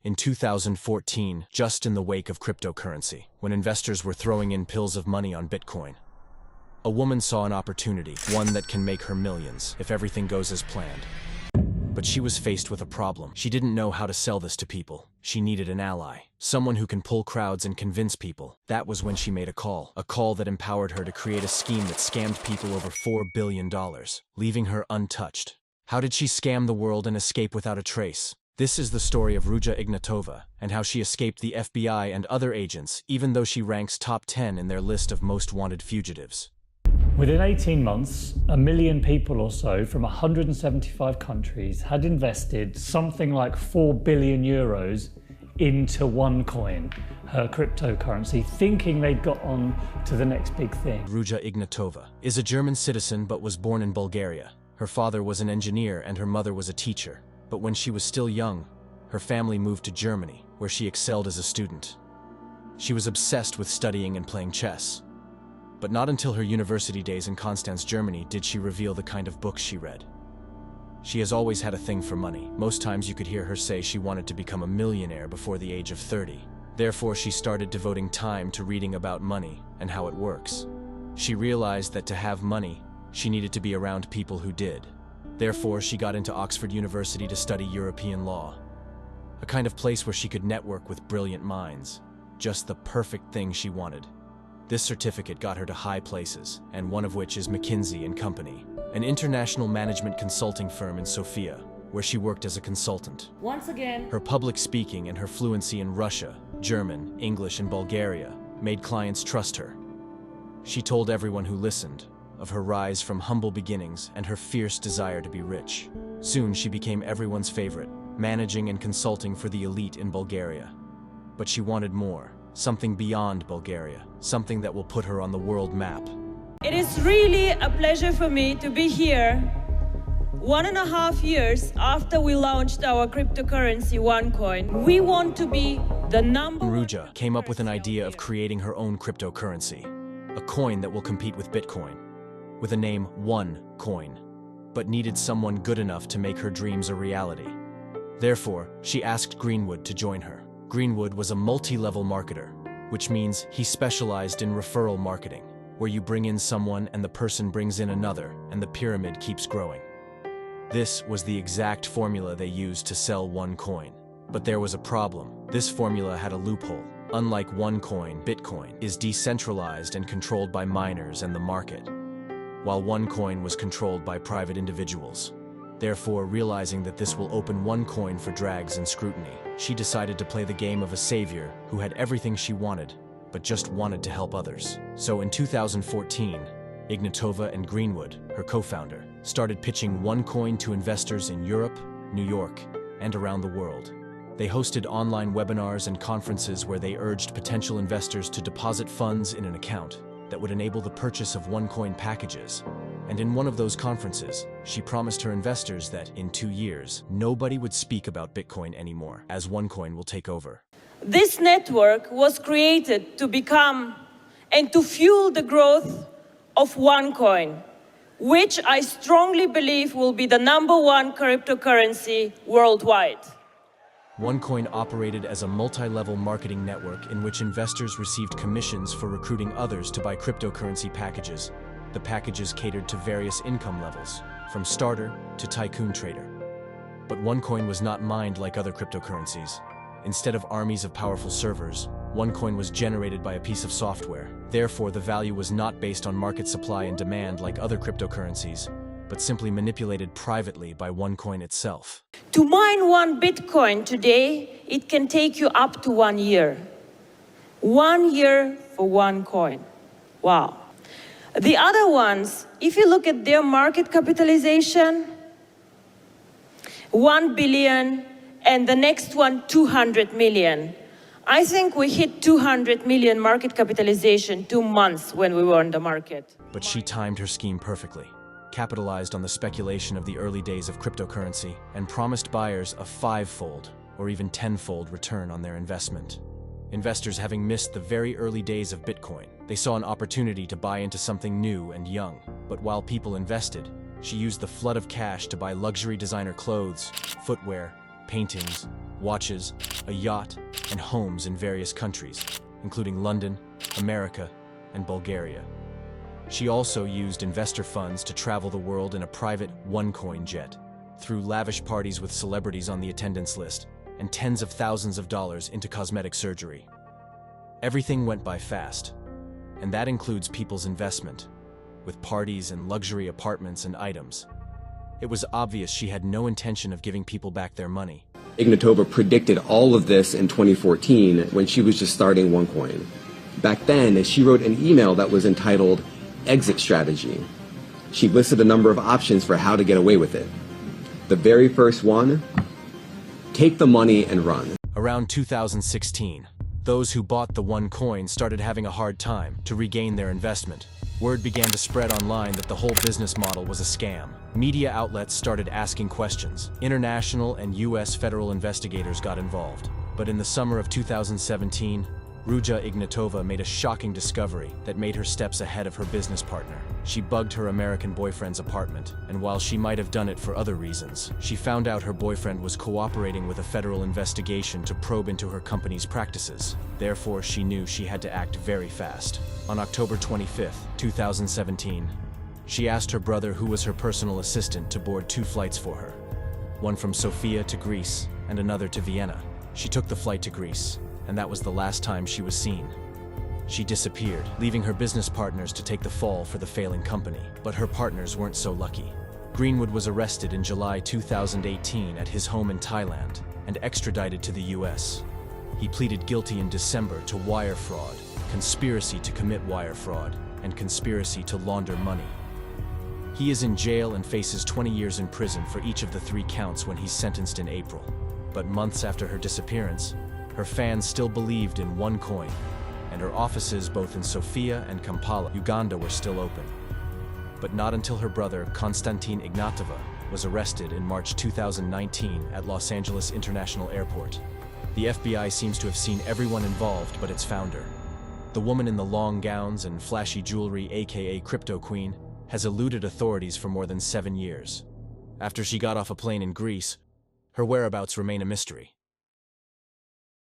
In 2014, just in the wake of cryptocurrency, when investors were throwing in pills of money on Bitcoin, a woman saw an opportunity, one that can make her millions if everything goes as planned. But she was faced with a problem. She didn't know how to sell this to people. She needed an ally, someone who can pull crowds and convince people. That was when she made a call that empowered her to create a scheme that scammed people over $4 billion, leaving her untouched. How did she scam the world and escape without a trace? This is the story of Ruja Ignatova and how she escaped the FBI and other agents, even though she ranks top 10 in their list of most wanted fugitives. Within 18 months, 1 million people or so from 175 countries had invested something like 4 billion euros into OneCoin, her cryptocurrency, thinking they'd got on to the next big thing. Ruja Ignatova is a German citizen but was born in Bulgaria. Her father was an engineer and her mother was a teacher. But when she was still young, her family moved to Germany, where she excelled as a student. She was obsessed with studying and playing chess. But not until her university days in Constance, Germany, did she reveal the kind of books she read. She has always had a thing for money. Most times you could hear her say she wanted to become a millionaire before the age of 30. Therefore, she started devoting time to reading about money and how it works. She realized that to have money, she needed to be around people who did. Therefore, she got into Oxford University to study European law, a kind of place where she could network with brilliant minds, just the perfect thing she wanted. This certificate got her to high places, and one of which is McKinsey & Company, an international management consulting firm in Sofia, where she worked as a consultant. Once again, her public speaking and her fluency in Russia, German, English, and Bulgaria made clients trust her. She told everyone who listened of her rise from humble beginnings and her fierce desire to be rich. Soon she became everyone's favorite, managing and consulting for the elite in Bulgaria. But she wanted more, something beyond Bulgaria, something that will put her on the world map. it is really a pleasure for me to be here 1.5 years after we launched our cryptocurrency OneCoin. We want to be the number one. Ruja came up with an idea of creating her own cryptocurrency, a coin that will compete with Bitcoin, with a name OneCoin, but needed someone good enough to make her dreams a reality. Therefore, she asked Greenwood to join her. Greenwood was a multi-level marketer, which means he specialized in referral marketing, where you bring in someone and the person brings in another, and the pyramid keeps growing. This was the exact formula they used to sell OneCoin. But there was a problem. This formula had a loophole. Unlike OneCoin, Bitcoin is decentralized and controlled by miners and the market, while OneCoin was controlled by private individuals. Therefore, realizing that this will open OneCoin for drags and scrutiny, she decided to play the game of a savior who had everything she wanted, but just wanted to help others. So in 2014, Ignatova and Greenwood, her co-founder, started pitching OneCoin to investors in Europe, New York, and around the world. They hosted online webinars and conferences where they urged potential investors to deposit funds in an account that would enable the purchase of OneCoin packages. And in one of those conferences, she promised her investors that in 2 years, nobody would speak about Bitcoin anymore, as OneCoin will take over. This network was created to become and to fuel the growth of OneCoin, which I strongly believe will be the #1 cryptocurrency worldwide. OneCoin operated as a multi-level marketing network in which investors received commissions for recruiting others to buy cryptocurrency packages. The packages catered to various income levels, from starter to tycoon trader. But OneCoin was not mined like other cryptocurrencies. Instead of armies of powerful servers, OneCoin was generated by a piece of software. Therefore, the value was not based on market supply and demand like other cryptocurrencies, but simply manipulated privately by OneCoin itself. To mine 1 Bitcoin today, it can take you up to 1 year. 1 year for 1 coin. Wow. The other ones, if you look at their market capitalization, 1 billion, and the next one, 200 million. I think we hit 200 million market capitalization 2 months when we were on the market. But she timed her scheme perfectly, capitalized on the speculation of the early days of cryptocurrency, and promised buyers a 5-fold or even 10-fold return on their investment. Investors having missed the very early days of Bitcoin, they saw an opportunity to buy into something new and young. But while people invested, she used the flood of cash to buy luxury designer clothes, footwear, paintings, watches, a yacht, and homes in various countries, including London, America, and Bulgaria. She also used investor funds to travel the world in a private OneCoin jet, threw lavish parties with celebrities on the attendance list, and tens of thousands of dollars into cosmetic surgery. Everything went by fast, and that includes people's investment, with parties and luxury apartments and items. It was obvious she had no intention of giving people back their money. Ignatova predicted all of this in 2014 when she was just starting OneCoin. Back then, she wrote an email that was entitled Exit Strategy. She listed a number of options for how to get away with it. The very first one, take the money and run. Around 2016, those who bought the OneCoin started having a hard time to regain their investment. Word began to spread online that the whole business model was a scam. Media outlets started asking questions. International and US federal investigators got involved. But in the summer of 2017, Ruja Ignatova made a shocking discovery that made her steps ahead of her business partner. She bugged her American boyfriend's apartment, and while she might have done it for other reasons, she found out her boyfriend was cooperating with a federal investigation to probe into her company's practices. Therefore, she knew she had to act very fast. On October 25, 2017, she asked her brother, who was her personal assistant, to board 2 flights for her. One from Sofia to Greece, and another to Vienna. She took the flight to Greece, and that was the last time she was seen. She disappeared, leaving her business partners to take the fall for the failing company. But her partners weren't so lucky. Greenwood was arrested in July 2018 at his home in Thailand and extradited to the US. He pleaded guilty in December to wire fraud, conspiracy to commit wire fraud, and conspiracy to launder money. He is in jail and faces 20 years in prison for each of the 3 counts when he's sentenced in April. But months after her disappearance, her fans still believed in OneCoin, and her offices both in Sofia and Kampala, Uganda, were still open. But not until her brother, Konstantin Ignatova, was arrested in March 2019 at Los Angeles International Airport. The FBI seems to have seen everyone involved but its founder. The woman in the long gowns and flashy jewelry, aka Crypto Queen, has eluded authorities for more than 7 years. After she got off a plane in Greece, her whereabouts remain a mystery.